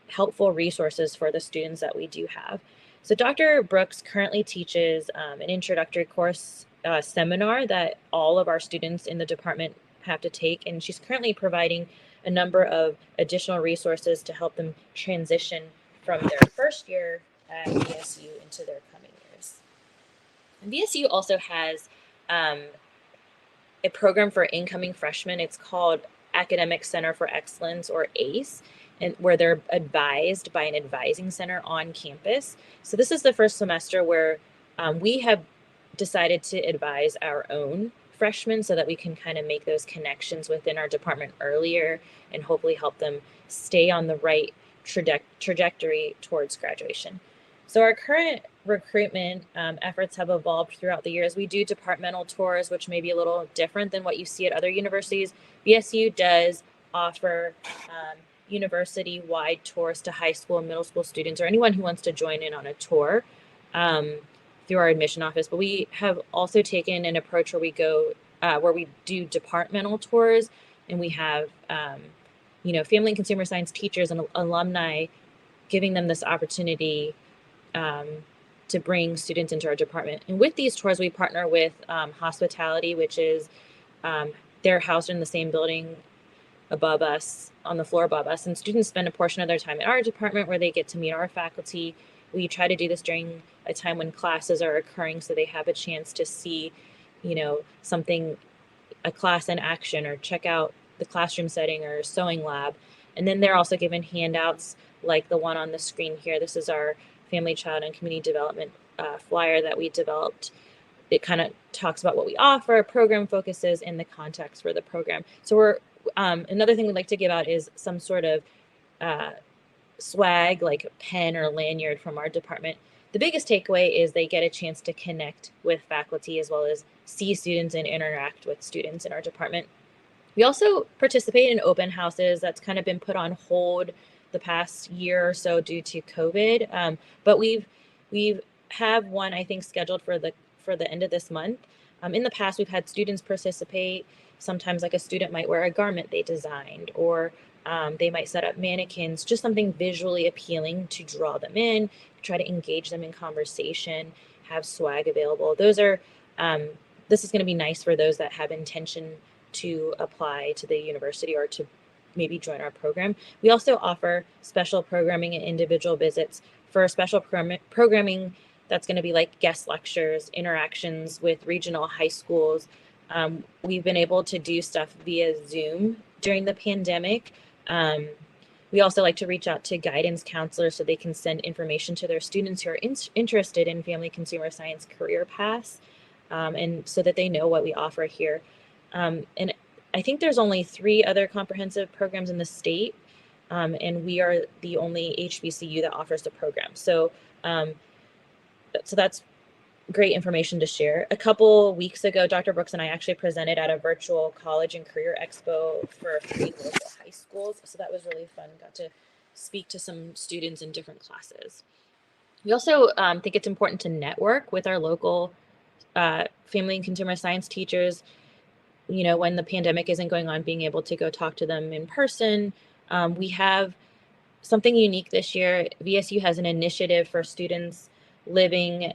helpful resources for the students that we do have. So Dr. Brooks currently teaches an introductory course seminar that all of our students in the department have to take, and she's currently providing a number of additional resources to help them transition from their first year at BSU into their coming years. And BSU also has a program for incoming freshmen. It's called Academic Center for Excellence, or ACE, and where they're advised by an advising center on campus. So this is the first semester where we have decided to advise our own freshmen so that we can kind of make those connections within our department earlier and hopefully help them stay on the right trajectory towards graduation. So our current recruitment efforts have evolved throughout the years. We do departmental tours, which may be a little different than what you see at other universities. BSU does offer university-wide tours to high school and middle school students, or anyone who wants to join in on a tour through our admission office. But we have also taken an approach where we go, where we do departmental tours, and we have, family and consumer science teachers and alumni giving them this opportunity to bring students into our department. And with these tours, we partner with hospitality, which is they're housed in the same building above us, on the floor above us, and students spend a portion of their time in our department where they get to meet our faculty We try to do this during a time when classes are occurring so they have a chance to see, something, a class in action, or check out the classroom setting or sewing lab. And then they're also given handouts like the one on the screen here. This is our Family, Child, and Community Development flyer that we developed. It kind of talks about what we offer, program focuses, and the context for the program. So we're another thing we'd like to give out is some sort of swag, like a pen or lanyard from our department. The biggest takeaway is they get a chance to connect with faculty as well as see students and interact with students in our department. We also participate in open houses. That's kind of been put on hold the past year or so due to COVID, but we've have one, I think, scheduled for the end of this month. In the past, we've had students participate. Sometimes, like, a student might wear a garment they designed, or they might set up mannequins, just something visually appealing to draw them in, try to engage them in conversation, have swag available. Those are, this is going to be nice for those that have intention to apply to the university or to maybe join our program. We also offer special programming and individual visits. For special programming, that's going to be like guest lectures, interactions with regional high schools. We've been able to do stuff via Zoom during the pandemic. We also like to reach out to guidance counselors so they can send information to their students who are interested in family consumer science career paths, and so that they know what we offer here. And I think there's only 3 other comprehensive programs in the state, and we are the only HBCU that offers the program. So that's great information to share. A couple weeks ago, Dr. Brooks and I actually presented at a virtual college and career expo for 3 local high schools. So that was really fun. Got to speak to some students in different classes. We also think it's important to network with our local family and consumer science teachers. When the pandemic isn't going on, being able to go talk to them in person. We have something unique this year. VSU has an initiative for students living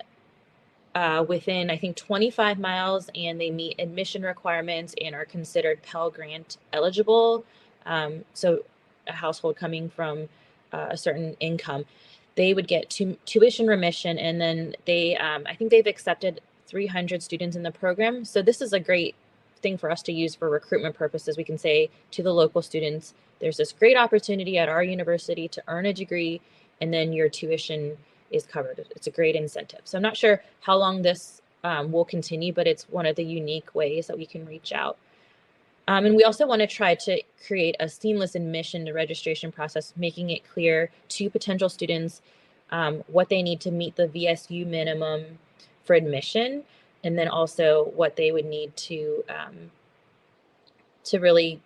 within, I think, 25 miles, and they meet admission requirements and are considered Pell Grant eligible. So a household coming from a certain income, they would get tuition remission, and then they, I think they've accepted 300 students in the program. So this is a great thing for us to use for recruitment purposes. We can say to the local students, there's this great opportunity at our university to earn a degree, and then your tuition is covered. It's a great incentive. So I'm not sure how long this will continue, but it's one of the unique ways that we can reach out. And we also want to try to create a seamless admission to registration process, making it clear to potential students what they need to meet the VSU minimum for admission, and then also what they would need to really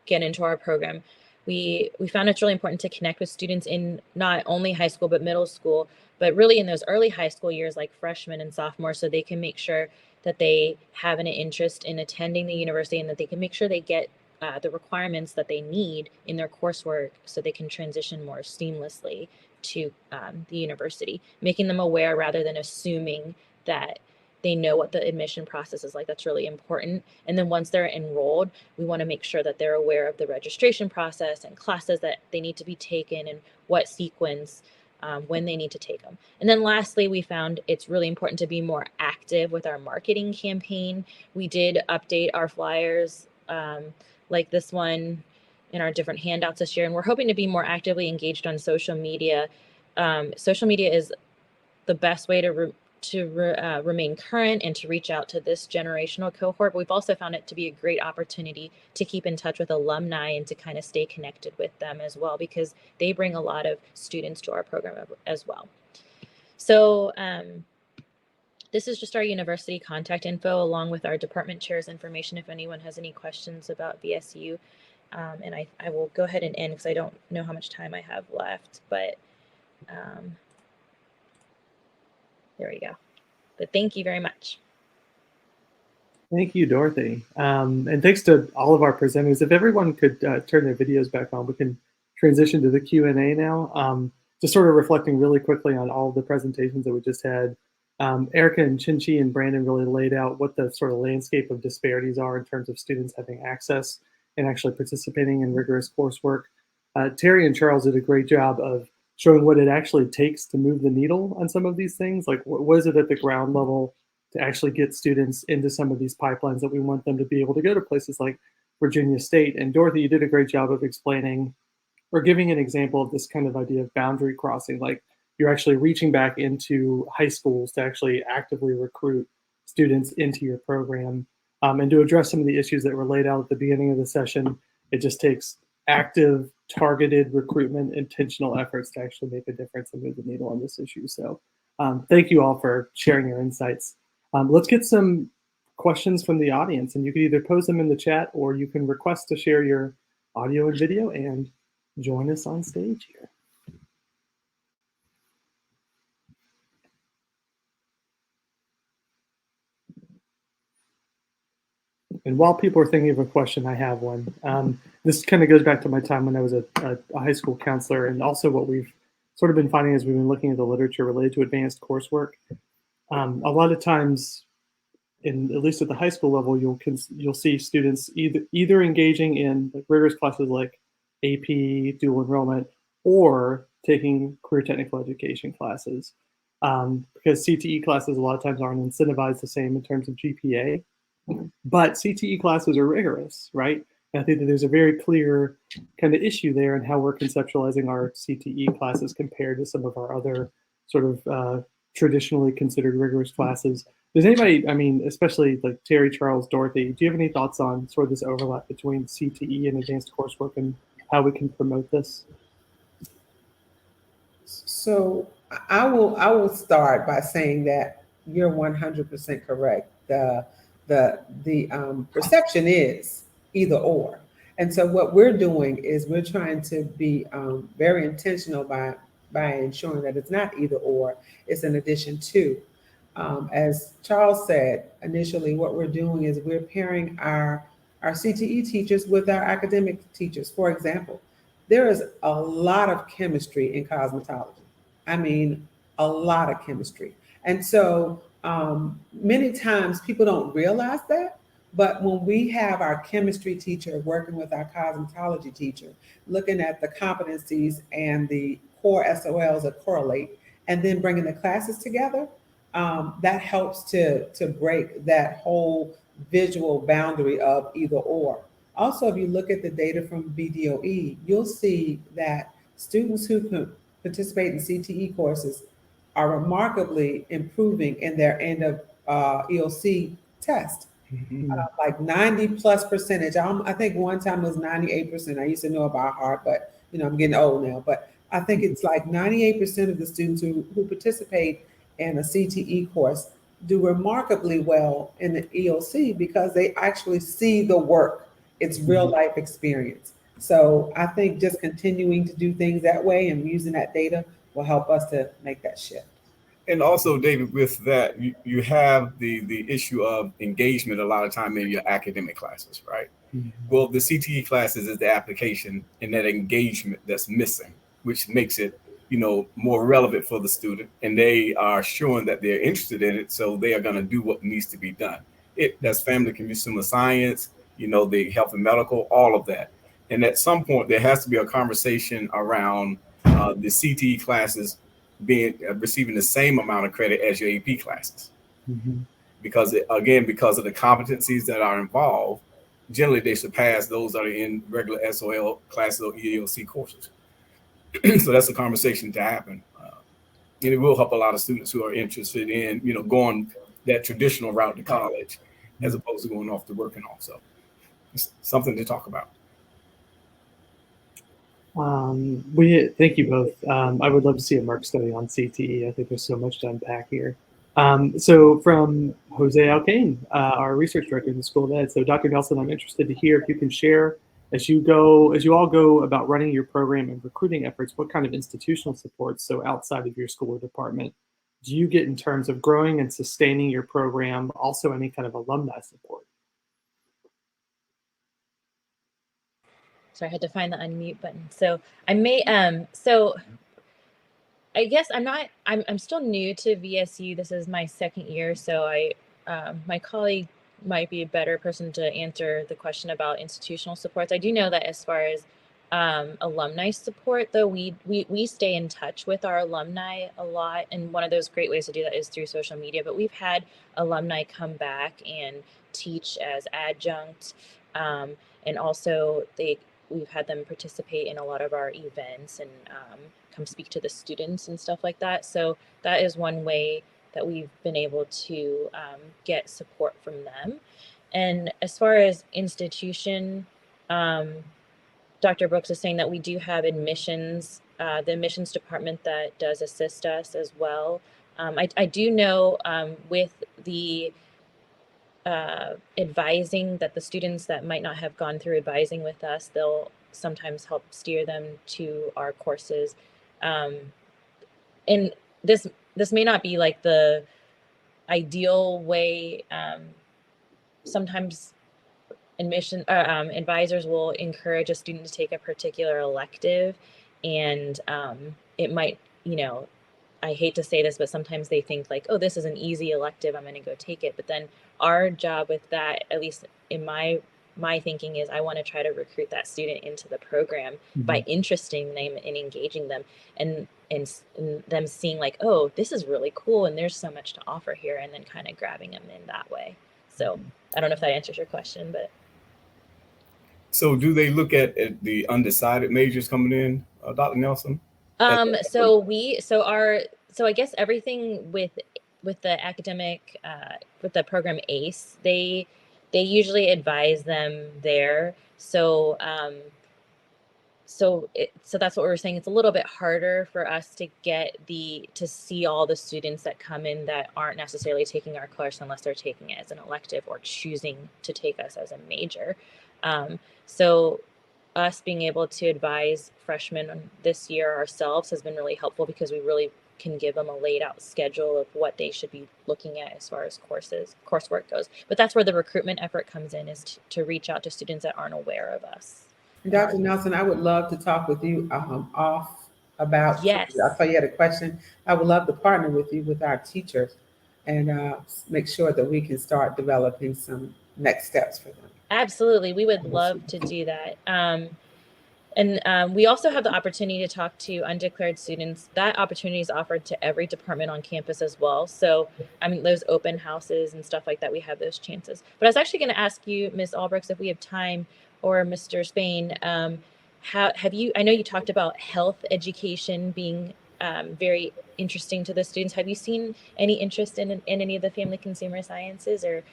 get into our program. We found it's really important to connect with students in not only high school, but middle school, but really in those early high school years, like freshmen and sophomores, so they can make sure that they have an interest in attending the university, and that they can make sure they get the requirements that they need in their coursework so they can transition more seamlessly to the university, making them aware rather than assuming that they know what the admission process is like. That's really important. And then once they're enrolled, we want to make sure that they're aware of the registration process and classes that they need to be taken and what sequence when they need to take them. And then lastly, we found it's really important to be more active with our marketing campaign. We did update our flyers like this one in our different handouts this year, and we're hoping to be more actively engaged on social media. Social media is the best way to remain current and to reach out to this generational cohort. But we've also found it to be a great opportunity to keep in touch with alumni and to kind of stay connected with them as well, because they bring a lot of students to our program as well. So this is just our university contact info along with our department chair's information if anyone has any questions about VSU. And I will go ahead and end because I don't know how much time I have left, but there we go. But thank you very much. Thank you, Dorothy. And thanks to all of our presenters. If everyone could turn their videos back on, we can transition to the Q&A now. Just sort of reflecting really quickly on all the presentations that we just had. Erica and Chin-Chi and Brandon really laid out what the sort of landscape of disparities are in terms of students having access and actually participating in rigorous coursework. Terrie and Charles did a great job of showing what it actually takes to move the needle on some of these things. Like, what is it at the ground level to actually get students into some of these pipelines that we want them to be able to go to places like Virginia State? And Dorothy, you did a great job of explaining or giving an example of this kind of idea of boundary crossing. Like, you're actually reaching back into high schools to actually actively recruit students into your program. And to address some of the issues that were laid out at the beginning of the session, it just takes active, targeted recruitment, intentional efforts to actually make a difference and move the needle on this issue. So thank you all for sharing your insights. Let's get some questions from the audience, and you can either pose them in the chat or you can request to share your audio and video and join us on stage here. And while people are thinking of a question, I have one. This kind of goes back to my time when I was a high school counselor, and also what we've sort of been finding as we've been looking at the literature related to advanced coursework. A lot of times, at least at the high school level, you'll see students either engaging in rigorous classes like AP, dual enrollment, or taking career technical education classes. Because CTE classes a lot of times aren't incentivized the same in terms of GPA. But CTE classes are rigorous, right? And I think that there's a very clear kind of issue there in how we're conceptualizing our CTE classes compared to some of our other sort of traditionally considered rigorous classes. Does anybody, I mean, especially like Terrie, Charles, Dorothy, do you have any thoughts on sort of this overlap between CTE and advanced coursework and how we can promote this? So I will start by saying that you're 100% correct. The perception is either or. And so what we're doing is we're trying to be very intentional by ensuring that it's not either or, it's an addition to. As Charles said, initially what we're doing is we're pairing our CTE teachers with our academic teachers. For example, there is a lot of chemistry in cosmetology. I mean, a lot of chemistry. And so many times people don't realize that, but when we have our chemistry teacher working with our cosmetology teacher, looking at the competencies and the core SOLs that correlate, and then bringing the classes together, that helps to break that whole visual boundary of either or. Also, if you look at the data from BDOE, you'll see that students who can participate in CTE courses are remarkably improving in their end of EOC test. Like 90+%. I think one time it was 98%. I used to know about heart, but I'm getting old now. But I think it's like 98% of the students who participate in a CTE course do remarkably well in the EOC because they actually see the work. It's real life experience. So I think just continuing to do things that way and using that data will help us to make that shift. And also, David, with that, you have the issue of engagement a lot of time in your academic classes, right? Well, the CTE classes is the application and that engagement that's missing, which makes it, more relevant for the student. And they are showing that they're interested in it, so they are going to do what needs to be done. That's family consumer science, the health and medical, all of that. And at some point, there has to be a conversation around the CTE classes receiving the same amount of credit as your AP classes. Because of the competencies that are involved, generally they surpass those that are in regular SOL classes or EOC courses. So that's a conversation to happen. And it will help a lot of students who are interested in, going that traditional route to college as opposed to going off to working also. It's something to talk about. Thank you both. I would love to see a MERC study on CTE. I think there's so much to unpack here. So from Jose Alcaine, our research director in the School of Ed. So Dr. Nelson, I'm interested to hear if you can share as you all go about running your program and recruiting efforts, what kind of institutional support, so outside of your school or department, do you get in terms of growing and sustaining your program? Also, any kind of alumni support? So I had to find the unmute button. So I may, so I guess I'm still new to VSU. This is my second year. So my colleague might be a better person to answer the question about institutional supports. I do know that as far as alumni support, though. We stay in touch with our alumni a lot, and one of those great ways to do that is through social media. But we've had alumni come back and teach as adjunct, and also we've had them participate in a lot of our events and come speak to the students and stuff like that. So that is one way that we've been able to get support from them. And as far as institution, Dr. Brooks is saying that we do have admissions, the admissions department that does assist us as well. I do know with the advising, that the students that might not have gone through advising with us, they'll sometimes help steer them to our courses. And this may not be like the ideal way. Sometimes advisors will encourage a student to take a particular elective, and it might, I hate to say this, but sometimes they think like, oh, this is an easy elective, I'm going to go take it. But then our job with that, at least in my thinking, is I want to try to recruit that student into the program by interesting them and engaging them, and them seeing like, oh, this is really cool and there's so much to offer here, and then kind of grabbing them in that way. So I don't know if that answers your question, but. So do they look at the undecided majors coming in, Dr. Nelson? So I guess everything with the academic, with the program ACE, they usually advise them there. So that's what we're saying. It's a little bit harder for us to to see all the students that come in that aren't necessarily taking our course unless they're taking it as an elective or choosing to take us as a major. So us being able to advise freshmen this year ourselves has been really helpful, because we really can give them a laid out schedule of what they should be looking at as far as coursework goes. But that's where the recruitment effort comes in, is to reach out to students that aren't aware of us. Dr. Nelson, I would love to talk with you off about, yes. I thought you had a question. I would love to partner with you with our teachers and make sure that we can start developing some next steps for them. Absolutely. We would love to do that. And we also have the opportunity to talk to undeclared students. That opportunity is offered to every department on campus as well. So, I mean, those open houses and stuff like that, we have those chances. But I was actually going to ask you, Ms. Allbrooks, if we have time, or Mr. Spain, I know you talked about health education being very interesting to the students. Have you seen any interest in any of the family consumer sciences or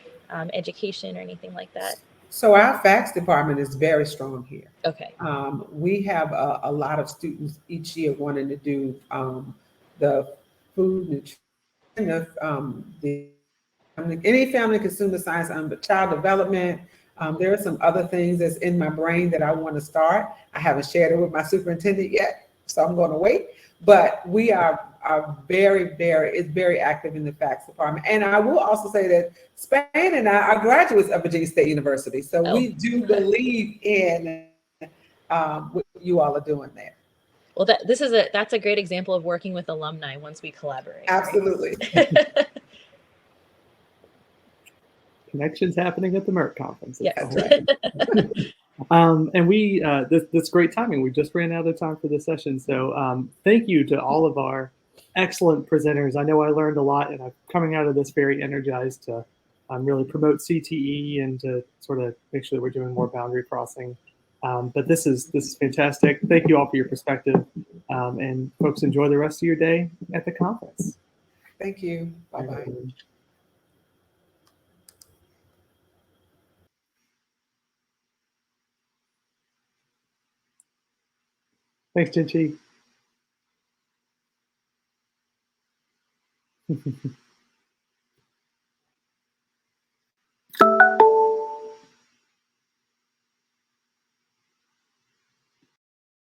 education or anything like that? So our FACS department is very strong here. Okay. We have a lot of students each year wanting to do the food nutrition, any family consumer science, child development. There are some other things that's in my brain that I want to start. I haven't shared it with my superintendent yet, so I'm going to wait. But we are very active in the FACS department. And I will also say that Spain and I are graduates of Virginia State University. So we do believe in what you all are doing there. Well, that's a great example of working with alumni once we collaborate. Absolutely. Right? Connections happening at the MERC conference. Yes. And we, this great timing. We just ran out of time for this session. So thank you to all of our excellent presenters. I know I learned a lot, and I'm coming out of this very energized to really promote CTE and to sort of make sure that we're doing more boundary crossing. But this is fantastic. Thank you all for your perspective. And folks, enjoy the rest of your day at the conference. Thank you. Bye-bye. Thanks, Jinchi.